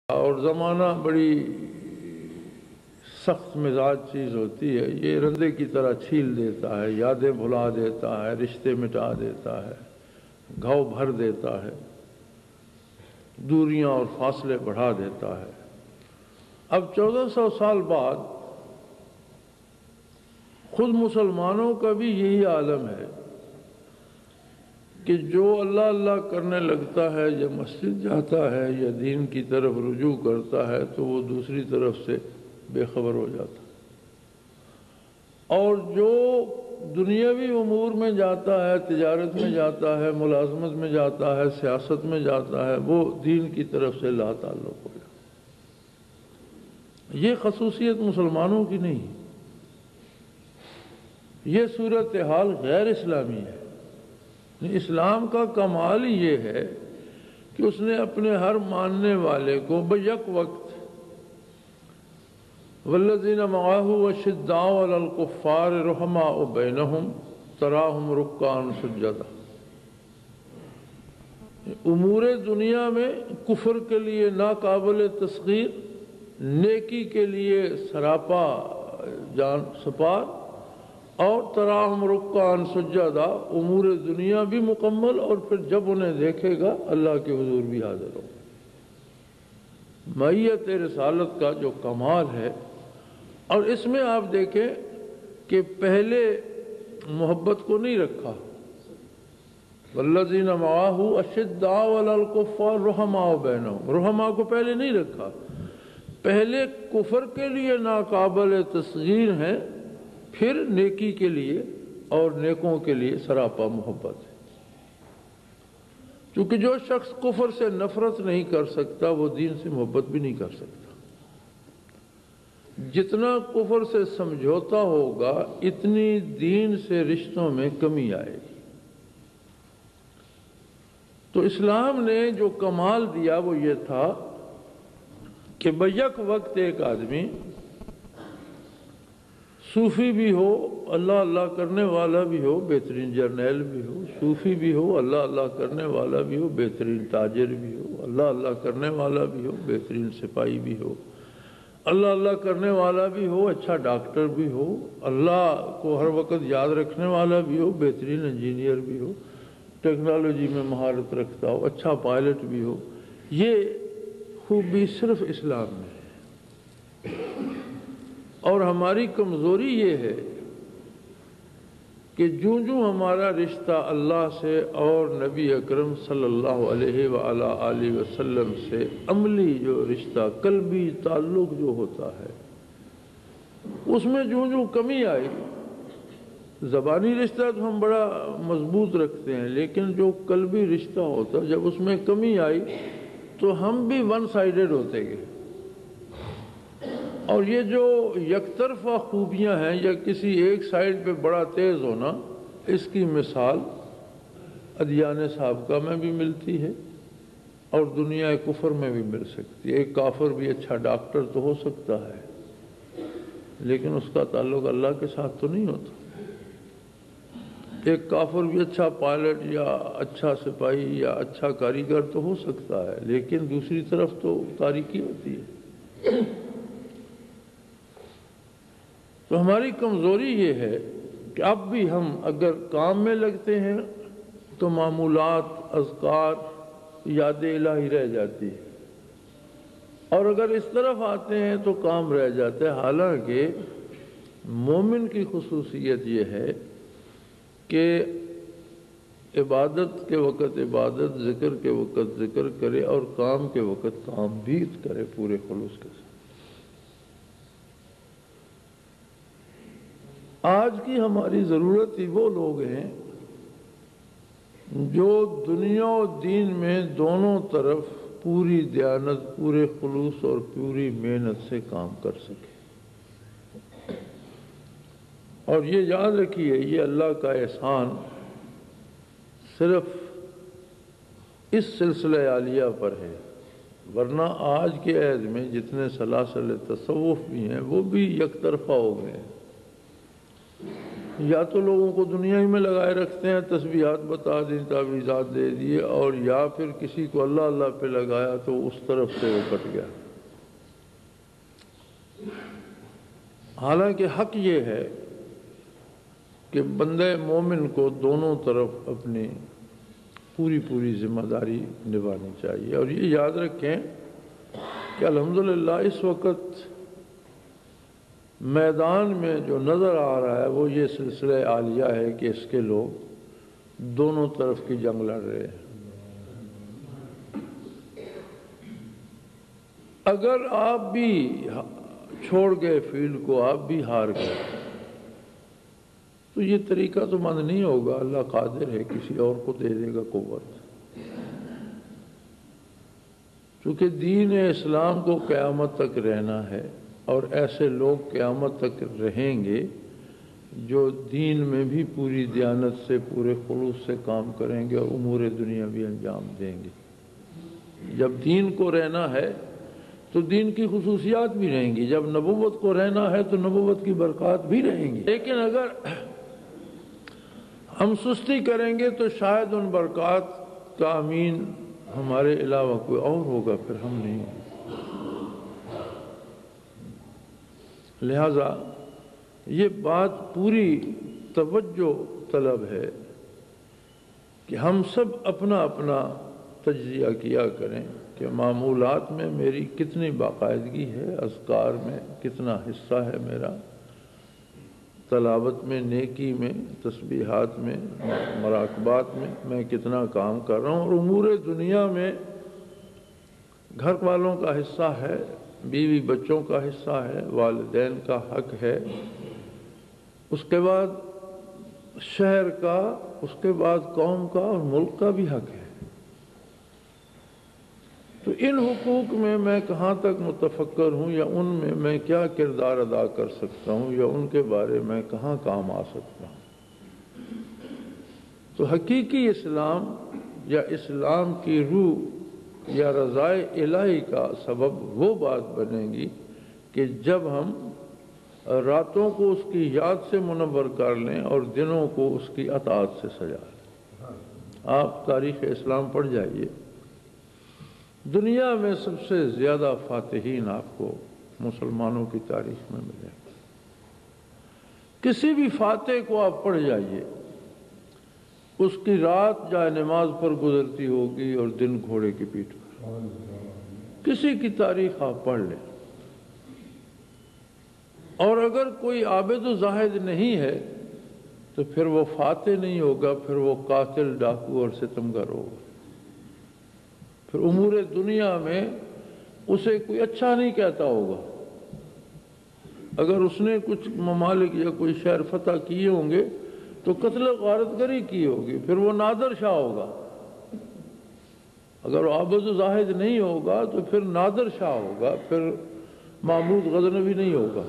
اور زمانہ بڑی سخت مزاج چیز ہوتی ہے، یہ رندے کی طرح چھیل دیتا ہے، یادیں بھلا دیتا ہے، رشتے مٹا دیتا ہے، گھاؤ بھر دیتا ہے، دوریاں اور فاصلے بڑھا دیتا ہے۔ اب 1400 سال بعد خود مسلمانوں کا بھی یہی عالم ہے کہ جو اللہ اللہ کرنے لگتا ہے یا مسجد جاتا ہے یا دین کی طرف رجوع کرتا ہے تو وہ دوسری طرف سے بے خبر ہو جاتا ہے، اور جو دنیاوی امور میں جاتا ہے، تجارت میں جاتا ہے، ملازمت میں جاتا ہے، سیاست میں جاتا ہے، وہ دین کی طرف سے لا تعلق ہو جاتا ہے۔ یہ خصوصیت مسلمانوں کی نہیں، یہ صورتحال غیر اسلامی ہے۔ اسلام کا کمال ہی یہ ہے کہ اس نے اپنے ہر ماننے والے کو بیک وقت والذین معہ اشداء علی الکفار رحماء بینہم تراہم رکعا سجدا، امور دنیا میں کفر کے لیے ناقابل تصغیر، نیکی کے لیے سراپا جان سپار، اور تراہم رکعا سجدا، امور دنیا بھی مکمل، اور پھر جب انہیں دیکھے گا اللہ کے حضور بھی حاضر ہو۔ معیت رسالت کا جو کمال ہے، اور اس میں آپ دیکھیں کہ پہلے محبت کو نہیں رکھا، والذین معہ اشداء علی الکفار رحماء بینہم، رحماء کو پہلے نہیں رکھا، پہلے کفر کے لیے ناقابل تصغیر ہیں، پھر نیکی کے لیے اور نیکوں کے لیے سراپا محبت ہے۔ کیونکہ جو شخص کفر سے نفرت نہیں کر سکتا وہ دین سے محبت بھی نہیں کر سکتا۔ جتنا کفر سے سمجھوتا ہوگا اتنی دین سے رشتوں میں کمی آئے گی۔ تو اسلام نے جو کمال دیا وہ یہ تھا کہ بیک وقت ایک آدمی صوفی بھی ہو، اللہ اللہ کرنے والا بھی ہو، بہترین جرنیل بھی ہو، صوفی بھی ہو، اللہ اللہ کرنے والا بھی ہو، بہترین تاجر بھی ہو، اللہ اللہ کرنے والا بھی ہو، بہترین سپاہی بھی ہو، اللہ اللہ کرنے والا بھی ہو، اچھا ڈاکٹر بھی ہو، اللہ کو ہر وقت یاد رکھنے والا بھی ہو، بہترین انجینئر بھی ہو، ٹیکنالوجی میں مہارت رکھتا ہو، اچھا پائلٹ بھی ہو۔ یہ خوبی صرف اسلام میں ہے، اور ہماری کمزوری یہ ہے کہ جو ہمارا رشتہ اللہ سے اور نبی اکرم صلی اللہ علیہ وآلہ وسلم سے عملی جو رشتہ، قلبی تعلق جو ہوتا ہے، اس میں جو کمی آئی، زبانی رشتہ تو ہم بڑا مضبوط رکھتے ہیں، لیکن جو قلبی رشتہ ہوتا جب اس میں کمی آئی تو ہم بھی ون سائیڈڈ ہوتے گئے۔ اور یہ جو یک طرفہ خوبیاں ہیں یا کسی ایک سائیڈ پہ بڑا تیز ہونا، اس کی مثال ادیان سابقہ میں بھی ملتی ہے اور دنیا کفر میں بھی مل سکتی ہے۔ ایک کافر بھی اچھا ڈاکٹر تو ہو سکتا ہے لیکن اس کا تعلق اللہ کے ساتھ تو نہیں ہوتا۔ ایک کافر بھی اچھا پائلٹ یا اچھا سپاہی یا اچھا کاریگر تو ہو سکتا ہے لیکن دوسری طرف تو تاریکی ہوتی ہے۔ تو ہماری کمزوری یہ ہے کہ اب بھی ہم اگر کام میں لگتے ہیں تو معمولات، اذکار، یاد الہی رہ جاتی ہے، اور اگر اس طرف آتے ہیں تو کام رہ جاتا ہے۔ حالانکہ مومن کی خصوصیت یہ ہے کہ عبادت کے وقت عبادت، ذکر کے وقت ذکر کرے اور کام کے وقت کام بھی کرے پورے خلوص کے ساتھ۔ آج کی ہماری ضرورت ہی وہ لوگ ہیں جو دنیا و دین میں دونوں طرف پوری دیانت، پورے خلوص اور پوری محنت سے کام کر سکے۔ اور یہ یاد رکھیے یہ اللہ کا احسان صرف اس سلسلہ عالیہ پر ہے، ورنہ آج کے عہد میں جتنے سلاسل تصوف بھی ہیں وہ بھی یک طرفہ ہو گئے ہیں۔ یا تو لوگوں کو دنیا ہی میں لگائے رکھتے ہیں، تسبیحات بتا دیں، تعویذات دے دیے، اور یا پھر کسی کو اللہ اللہ پہ لگایا تو اس طرف سے وہ کٹ گیا۔ حالانکہ حق یہ ہے کہ بندے مومن کو دونوں طرف اپنی پوری ذمہ داری نبھانی چاہیے۔ اور یہ یاد رکھیں کہ الحمدللہ اس وقت میدان میں جو نظر آ رہا ہے وہ یہ سلسلہ عالیہ ہے کہ اس کے لوگ دونوں طرف کی جنگ لڑ رہے ہیں۔ اگر آپ بھی چھوڑ گئے فیلڈ کو، آپ بھی ہار گئے، تو یہ طریقہ تو بند نہیں ہوگا۔ اللہ قادر ہے، کسی اور کو دے دے گا قوت۔ چونکہ دین اسلام کو قیامت تک رہنا ہے، اور ایسے لوگ قیامت تک رہیں گے جو دین میں بھی پوری دیانت سے، پورے خلوص سے کام کریں گے اور امور دنیا بھی انجام دیں گے۔ جب دین کو رہنا ہے تو دین کی خصوصیات بھی رہیں گی، جب نبوت کو رہنا ہے تو نبوت کی برکات بھی رہیں گی۔ لیکن اگر ہم سستی کریں گے تو شاید ان برکات کا امین ہمارے علاوہ کوئی اور ہوگا، پھر ہم نہیں ہوں۔ لہذا یہ بات پوری توجہ طلب ہے کہ ہم سب اپنا اپنا تجزیہ کیا کریں کہ معمولات میں میری کتنی باقاعدگی ہے، اذکار میں کتنا حصہ ہے میرا، تلاوت میں، نیکی میں، تسبیحات میں، مراقبات میں کتنا کام کر رہا ہوں، اور امور دنیا میں گھر والوں کا حصہ ہے، بیوی بچوں کا حصہ ہے، والدین کا حق ہے، اس کے بعد شہر کا، اس کے بعد قوم کا اور ملک کا بھی حق ہے۔ تو ان حقوق میں کہاں تک متفکر ہوں، یا ان میں کیا کردار ادا کر سکتا ہوں، یا ان کے بارے میں کہاں کام آ سکتا ہوں۔ تو حقیقی اسلام یا اسلام کی روح یا رضائے الہی کا سبب وہ بات بنے گی کہ جب ہم راتوں کو اس کی یاد سے منور کر لیں اور دنوں کو اس کی اطاعت سے سجا لیں۔ آپ تاریخ اسلام پڑھ جائیے، دنیا میں سب سے زیادہ فاتحین آپ کو مسلمانوں کی تاریخ میں ملے۔ کسی بھی فاتح کو آپ پڑھ جائیے، اس کی رات جائے نماز پر گزرتی ہوگی اور دن گھوڑے کی پیٹھ پر۔ کسی کی تاریخ آپ پڑھ لیں، اور اگر کوئی عابد و زاہد نہیں ہے تو پھر وہ فاتح نہیں ہوگا، پھر وہ قاتل، ڈاکو اور ستمگر ہوگا۔ پھر امور دنیا میں اسے کوئی اچھا نہیں کہتا ہوگا۔ اگر اس نے کچھ ممالک یا کوئی شہر فتح کیے ہوں گے تو قتل غارت گری کی ہوگی، پھر وہ نادر شاہ ہوگا۔ اگر وہ عابد و زاہد نہیں ہوگا تو پھر نادر شاہ ہوگا، پھر محمود غزنوی نہیں ہوگا۔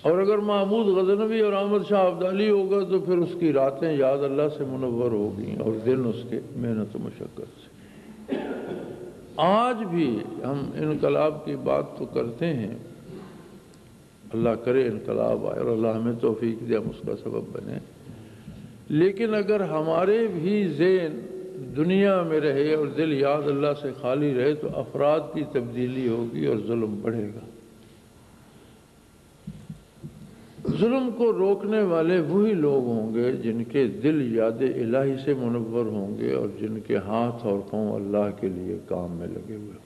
اور اگر محمود غزنوی اور احمد شاہ ابدالی ہوگا تو پھر اس کی راتیں یاد اللہ سے منور ہوگی اور دن اس کے محنت و مشقت سے۔ آج بھی ہم انقلاب کی بات تو کرتے ہیں، اللہ کرے انقلاب آئے اور اللہ ہمیں توفیق دے ہم اس کا سبب بنے، لیکن اگر ہمارے بھی ذہن دنیا میں رہے اور دل یاد اللہ سے خالی رہے تو افراد کی تبدیلی ہوگی اور ظلم بڑھے گا۔ ظلم کو روکنے والے وہی لوگ ہوں گے جن کے دل یاد الہی سے منور ہوں گے اور جن کے ہاتھ اور پاؤں اللہ کے لیے کام میں لگے ہوئے ہوں گے۔